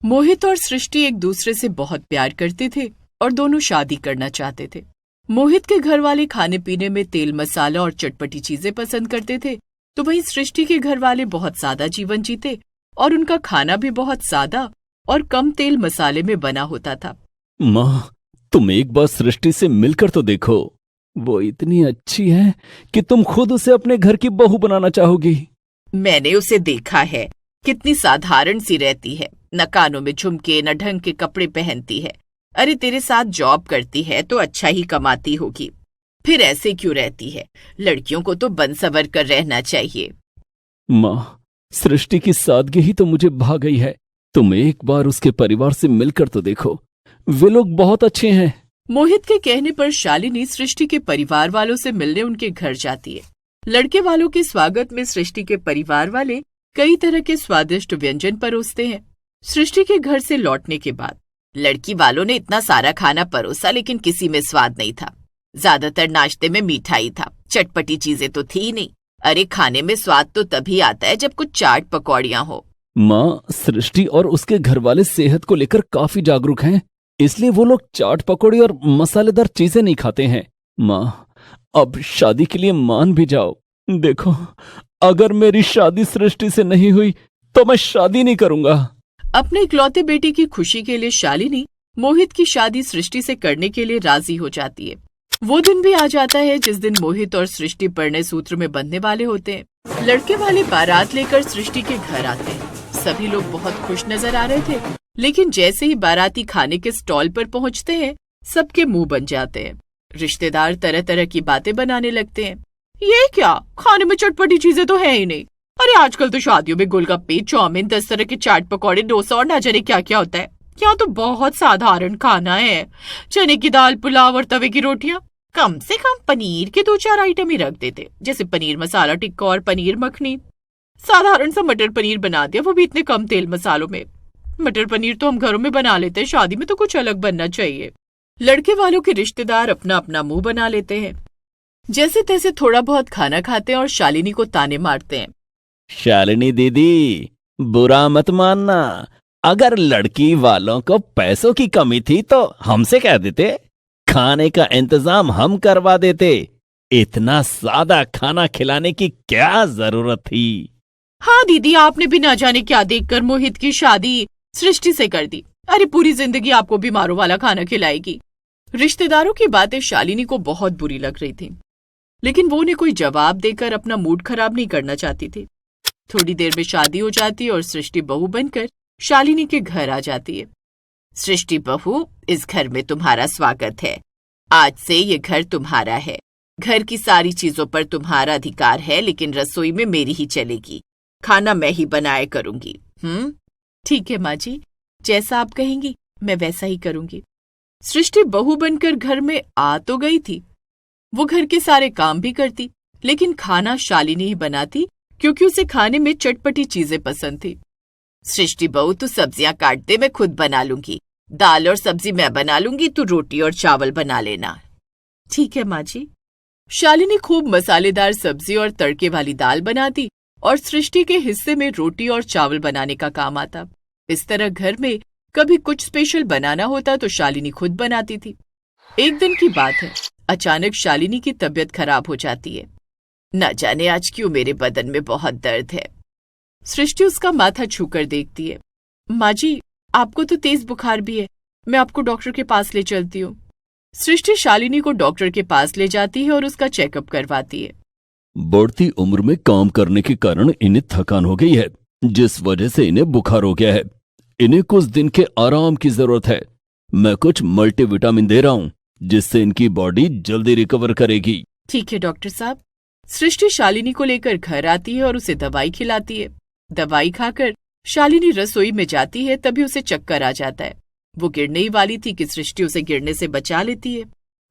मोहित और सृष्टि एक दूसरे से बहुत प्यार करते थे और दोनों शादी करना चाहते थे। मोहित के घर वाले खाने पीने में तेल मसाला और चटपटी चीजें पसंद करते थे, तो वहीं सृष्टि के घर वाले बहुत सादा जीवन जीते और उनका खाना भी बहुत सादा और कम तेल मसाले में बना होता था। माँ, तुम एक बार सृष्टि से मिलकर तो देखो। वो इतनी अच्छी है कि तुम खुद उसे अपने घर की बहू बनाना चाहोगी। मैंने उसे देखा है, कितनी साधारण सी रहती है, न कानों में झुमके न ढंग के कपड़े पहनती है। अरे तेरे साथ जॉब करती है तो अच्छा ही कमाती होगी, फिर ऐसे क्यों रहती है? लड़कियों को तो बन सवर कर रहना चाहिए। माँ, सृष्टि की सादगी ही तो मुझे भा गई है। तुम एक बार उसके परिवार से मिलकर तो देखो, वे लोग बहुत अच्छे हैं। मोहित के कहने पर शालिनी सृष्टि के परिवार वालों से मिलने उनके घर जाती है। लड़के वालों के स्वागत में सृष्टि के परिवार वाले कई तरह के स्वादिष्ट व्यंजन परोसते हैं। सृष्टि के घर से लौटने के बाद लड़की वालों ने इतना सारा खाना परोसा, लेकिन किसी में स्वाद नहीं था। ज्यादातर नाश्ते में मिठाई था, चटपटी चीजें तो थी नहीं। अरे खाने में स्वाद तो तभी आता है जब कुछ चाट पकौड़ियाँ हो। माँ, सृष्टि और उसके घर वाले सेहत को लेकर काफी जागरूक हैं, इसलिए वो लोग चाट पकौड़ी और मसालेदार चीजें नहीं खाते हैं। माँ, अब शादी के लिए मान भी जाओ। देखो, अगर मेरी शादी सृष्टि से नहीं हुई तो मैं शादी नहीं करूंगा। अपने इकलौते बेटे की खुशी के लिए शालिनी मोहित की शादी सृष्टि से करने के लिए राजी हो जाती है। वो दिन भी आ जाता है जिस दिन मोहित और सृष्टि परिणय सूत्र में बंधने वाले होते हैं। लड़के वाले बारात लेकर सृष्टि के घर आते हैं। सभी लोग बहुत खुश नजर आ रहे थे, लेकिन जैसे ही बाराती खाने के स्टॉल पर पहुंचते हैं, सबके मुंह बन जाते हैं। रिश्तेदार तरह तरह की बातें बनाने लगते हैं। ये क्या, खाने में चटपटी चीजें तो है ही नहीं। अरे आजकल तो शादियों में गोलगप्पे, चाउमीन, 10 तरह के चाट पकौड़े, डोसा और ना जाने क्या क्या होता है। यहाँ तो बहुत साधारण खाना है, चने की दाल, पुलाव और तवे की रोटियां। कम से कम पनीर के 2-4 आइटम ही रख देते, जैसे पनीर मसाला टिक्का और पनीर मखनी। साधारण सा मटर पनीर बना दिया, वो भी इतने कम तेल मसालों में। मटर पनीर तो हम घरों में बना लेते हैं, शादी में तो कुछ अलग बनना चाहिए। लड़के वालों के रिश्तेदार अपना अपना मुंह बना लेते हैं, जैसे तैसे थोड़ा बहुत खाना खाते हैं और शालिनी को ताने मारते हैं। शालिनी दीदी, बुरा मत मानना, अगर लड़की वालों को पैसों की कमी थी तो हमसे कह देते, खाने का इंतजाम हम करवा देते। इतना सादा खाना खिलाने की क्या जरूरत थी? हाँ दीदी, आपने भी ना जाने क्या देखकर मोहित की शादी सृष्टि से कर दी। अरे पूरी जिंदगी आपको बीमारों वाला खाना खिलाएगी। रिश्तेदारों की बातें शालिनी को बहुत बुरी लग रही थी, लेकिन वो उन्हें कोई जवाब देकर अपना मूड खराब नहीं करना चाहती थी। थोड़ी देर में शादी हो जाती है और सृष्टि बहू बनकर शालिनी के घर आ जाती है। सृष्टि बहू, इस घर में तुम्हारा स्वागत है। आज से ये घर तुम्हारा है। घर की सारी चीजों पर तुम्हारा अधिकार है, लेकिन रसोई में मेरी ही चलेगी। खाना मैं ही बनाया करूंगी। ठीक है माँ जी, जैसा आप कहेंगी मैं वैसा ही करूंगी। सृष्टि बहू बनकर घर में आ तो गई थी। वो घर के सारे काम भी करती, लेकिन खाना शालिनी ही बनाती, क्योंकि उसे खाने में चटपटी चीजें पसंद थी। सृष्टि बहू, तू सब्जियां काट दे, मैं खुद बना लूंगी। दाल और सब्जी मैं बना लूंगी, तू रोटी और चावल बना लेना। ठीक है माँ जी। शालिनी खूब मसालेदार सब्जी और तड़के वाली दाल बनाती और सृष्टि के हिस्से में रोटी और चावल बनाने का काम आता। इस तरह घर में कभी कुछ स्पेशल बनाना होता तो शालिनी खुद बनाती थी। एक दिन की बात है, अचानक शालिनी की तबीयत खराब हो जाती है। न जाने आज क्यों मेरे बदन में बहुत दर्द है। सृष्टि उसका माथा छूकर देखती है। माँ जी, आपको तो तेज बुखार भी है, मैं आपको डॉक्टर के पास ले चलती हूँ। सृष्टि शालिनी को डॉक्टर के पास ले जाती है और उसका चेकअप करवाती है। बढ़ती उम्र में काम करने के कारण इन्हें थकान हो गई है, जिस वजह से इन्हें बुखार हो गया है। इन्हें कुछ दिन के आराम की जरूरत है। मैं कुछ मल्टीविटामिन दे रहा हूँ, जिससे इनकी बॉडी जल्दी रिकवर करेगी। ठीक है डॉक्टर साहब। सृष्टि शालिनी को लेकर घर आती है और उसे दवाई खिलाती है। दवाई खाकर शालिनी रसोई में जाती है, तभी उसे चक्कर आ जाता है। वो गिरने ही वाली थी कि सृष्टि उसे गिरने से बचा लेती है।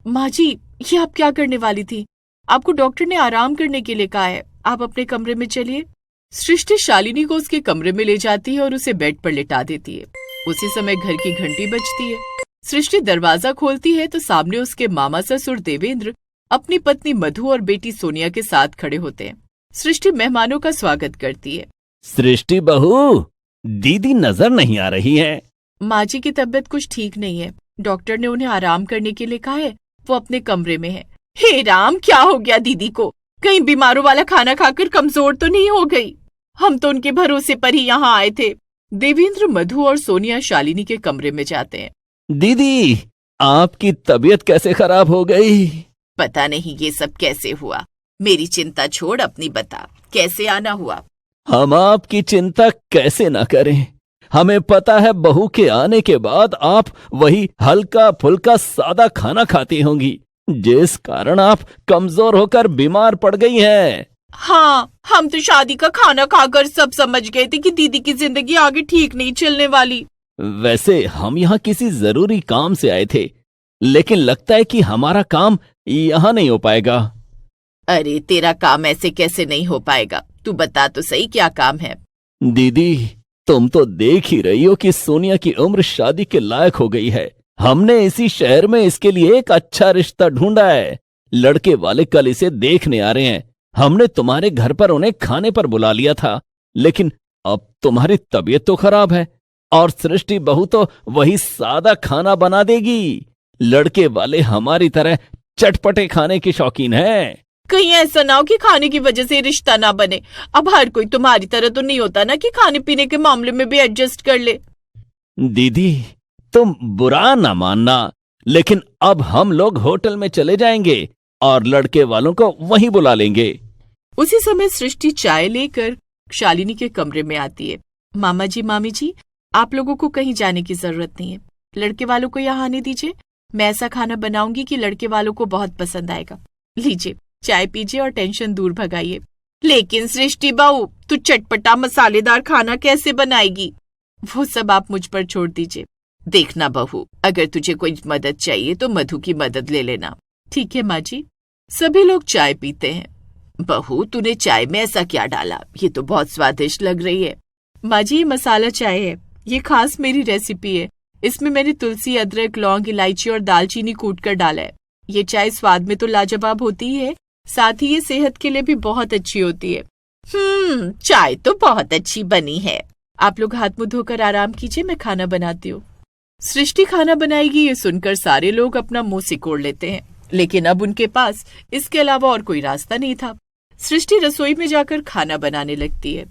माँ जी, ये आप क्या करने वाली थी? आपको डॉक्टर ने आराम करने के लिए कहा है, आप अपने कमरे में चलिए। सृष्टि शालिनी को उसके कमरे में ले जाती है और उसे बेड पर लिटा देती है। उसी समय घर की घंटी बजती है। सृष्टि दरवाजा खोलती है तो सामने उसके मामा ससुर देवेंद्र अपनी पत्नी मधु और बेटी सोनिया के साथ खड़े होते हैं। सृष्टि मेहमानों का स्वागत करती है। सृष्टि बहू, दीदी नजर नहीं आ रही है, माँ जी की तबीयत कुछ ठीक नहीं है, डॉक्टर ने उन्हें आराम करने के लिए कहा है, वो अपने कमरे में है। हे राम, क्या हो गया दीदी को? कहीं बीमारों वाला खाना खाकर कमजोर तो नहीं हो गई? हम तो उनके भरोसे पर ही यहाँ आए थे। देवेंद्र, मधु और सोनिया शालिनी के कमरे में जाते हैं। दीदी, आपकी तबीयत कैसे खराब हो गई? पता नहीं ये सब कैसे हुआ। मेरी चिंता छोड़, अपनी बता, कैसे आना हुआ? हम आपकी चिंता कैसे ना करें। हमें पता है बहू के आने के बाद आप वही हल्का फुल्का सादा खाना खाती होंगी, जिस कारण आप कमजोर होकर बीमार पड़ गई हैं। हाँ, हम तो शादी का खाना खाकर सब समझ गए थे कि दीदी की जिंदगी आगे ठीक नहीं चलने वाली। वैसे हम यहाँ किसी जरूरी काम से आए थे, लेकिन लगता है कि हमारा काम यहाँ नहीं हो पाएगा। अरे तेरा काम ऐसे कैसे नहीं हो पाएगा? तू बता तो सही, क्या काम है? दीदी, तुम तो देख ही रही हो कि सोनिया की उम्र शादी के लायक हो गई है। हमने इसी शहर में इसके लिए एक अच्छा रिश्ता ढूंढा है। लड़के वाले कल इसे देखने आ रहे हैं। हमने तुम्हारे घर पर उन्हें खाने पर बुला लिया था, लेकिन अब तुम्हारी तबीयत तो खराब है और सृष्टि बहू तो वही सादा खाना बना देगी। लड़के वाले हमारी तरह चटपटे खाने के शौकीन हैं। कहीं ऐसा ना हो कि खाने की वजह से रिश्ता ना बने। अब हर कोई तुम्हारी तरह तो नहीं होता ना कि खाने पीने के मामले में भी एडजस्ट कर ले। दीदी, तुम बुरा ना मानना, लेकिन अब हम लोग होटल में चले जाएंगे और लड़के वालों को वहीं बुला लेंगे। उसी समय सृष्टि चाय लेकर शालिनी के कमरे में आती है। मामा जी, मामी जी, आप लोगों को कहीं जाने की जरूरत नहीं है। लड़के वालों को यहाँ आने दीजिए। मैं ऐसा खाना बनाऊंगी कि लड़के वालों को बहुत पसंद आएगा। लीजिए, चाय पीजिए और टेंशन दूर भगाइए। लेकिन सृष्टि बहू, तू चटपटा मसालेदार खाना कैसे बनाएगी? वो सब आप मुझ पर छोड़ दीजिए। देखना बहू, अगर तुझे कोई मदद चाहिए तो मधु की मदद ले लेना। ठीक है माँ जी। सभी लोग चाय पीते हैं। बहू, तूने चाय में ऐसा क्या डाला? ये तो बहुत स्वादिष्ट लग रही है। माँ जी, ये मसाला चाय है, ये खास मेरी रेसिपी है। इसमें मैंने तुलसी, अदरक, लौंग, इलायची और दालचीनी कूट कर डाला है। ये चाय स्वाद में तो लाजवाब होती ही है, साथ ही ये सेहत के लिए भी बहुत अच्छी होती है। चाय तो बहुत अच्छी बनी है। आप लोग हाथ मुंह धोकर आराम कीजिए, मैं खाना बनाती हूँ। सृष्टि खाना बनाएगी, ये सुनकर सारे लोग अपना मुंह सिकोड़ लेते हैं, लेकिन अब उनके पास इसके अलावा और कोई रास्ता नहीं था। सृष्टि रसोई में जाकर खाना बनाने लगती है।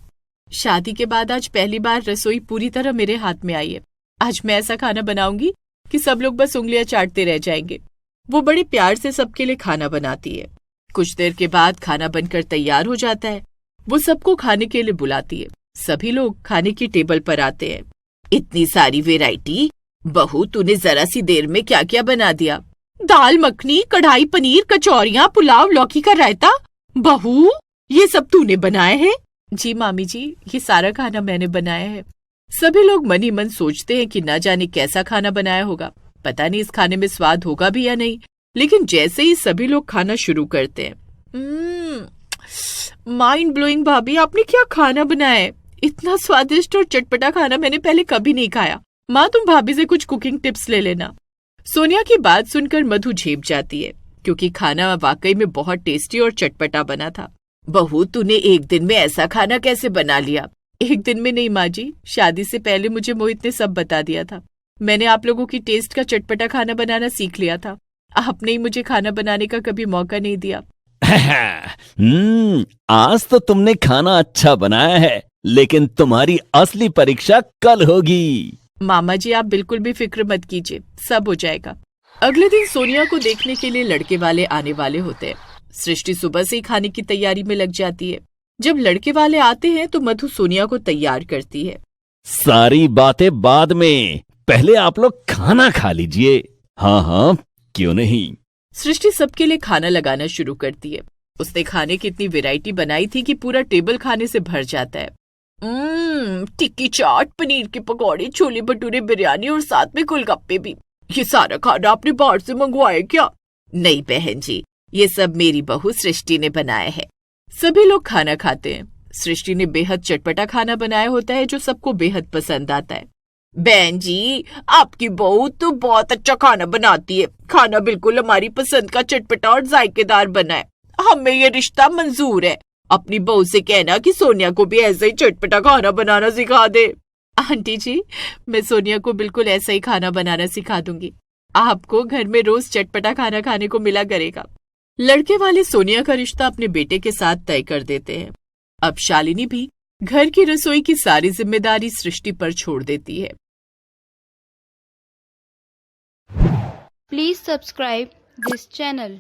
शादी के बाद आज पहली बार रसोई पूरी तरह मेरे हाथ में आई है। आज मैं ऐसा खाना बनाऊंगी कि सब लोग बस उंगलियां चाटते रह जाएंगे। वो बड़े प्यार से सबके लिए खाना बनाती है। कुछ देर के बाद खाना बनकर तैयार हो जाता है। वो सबको खाने के लिए बुलाती है। सभी लोग खाने की टेबल पर आते हैं। इतनी सारी वैरायटी! बहू, तूने जरा सी देर में क्या क्या बना दिया? दाल मखनी, कढ़ाई पनीर, कचौरियाँ, पुलाव, लौकी का रायता। बहू, ये सब तूने बनाए हैं? जी मामी जी, ये सारा खाना मैंने बनाया है। सभी लोग मन ही मन सोचते हैं कि न जाने कैसा खाना बनाया होगा। पता नहीं इस खाने में स्वाद होगा भी या नहीं, लेकिन जैसे ही सभी लोग खाना शुरू करते हैं, माइंड ब्लोइंग भाभी, आपने क्या खाना बनाया है? इतना स्वादिष्ट और चटपटा खाना मैंने पहले कभी नहीं खाया। माँ, तुम भाभी से कुछ कुकिंग टिप्स ले लेना। सोनिया की बात सुनकर मधु झेप जाती है, क्योंकि खाना वाकई में बहुत टेस्टी और चटपटा बना था। बहू, तूने एक दिन में ऐसा खाना कैसे बना लिया? एक दिन में नहीं माँ जी, शादी से पहले मुझे मोहित ने सब बता दिया था। मैंने आप लोगों की टेस्ट का चटपटा खाना बनाना सीख लिया था। आपने ही मुझे खाना बनाने का कभी मौका नहीं दिया। आज तो तुमने खाना अच्छा बनाया है, लेकिन तुम्हारी असली परीक्षा कल होगी। मामा जी, आप बिल्कुल भी फिक्र मत कीजिए, सब हो जाएगा। अगले दिन सोनिया को देखने के लिए लड़के वाले आने वाले होते हैं। सृष्टि सुबह से ही खाने की तैयारी में लग जाती है। जब लड़के वाले आते हैं तो मधु सोनिया को तैयार करती है। सारी बातें बाद में, पहले आप लोग खाना खा लीजिए। हाँ हाँ, क्यों नहीं। सृष्टि सबके लिए खाना लगाना शुरू करती है। उसने खाने की इतनी वैरायटी बनाई थी कि पूरा टेबल खाने से भर जाता है। टिक्की चाट, पनीर के पकौड़े, छोले भटूरे, बिरयानी और साथ में गोलगप्पे भी। ये सारा खाना आपने बाहर से मंगवाया क्या? नहीं बहन जी, ये सब मेरी बहू सृष्टि ने बनाया है। सभी लोग खाना खाते हैं। सृष्टि ने बेहद चटपटा खाना बनाया होता है जो सबको बेहद पसंद आता है। बहन जी, आपकी बहू तो बहुत अच्छा खाना बनाती है। खाना बिल्कुल हमारी पसंद का चटपटा और जायकेदार बना है। हमें ये रिश्ता मंजूर है। अपनी बहू से कहना कि सोनिया को भी ऐसा ही चटपटा खाना बनाना सिखा दे। आंटी जी, मैं सोनिया को बिल्कुल ऐसा ही खाना बनाना सिखा दूंगी। आपको घर में रोज चटपटा खाना खाने को मिला करेगा। लड़के वाले सोनिया का रिश्ता अपने बेटे के साथ तय कर देते हैं। अब शालिनी भी घर की रसोई की सारी जिम्मेदारी सृष्टि पर छोड़ देती है। Please subscribe this channel.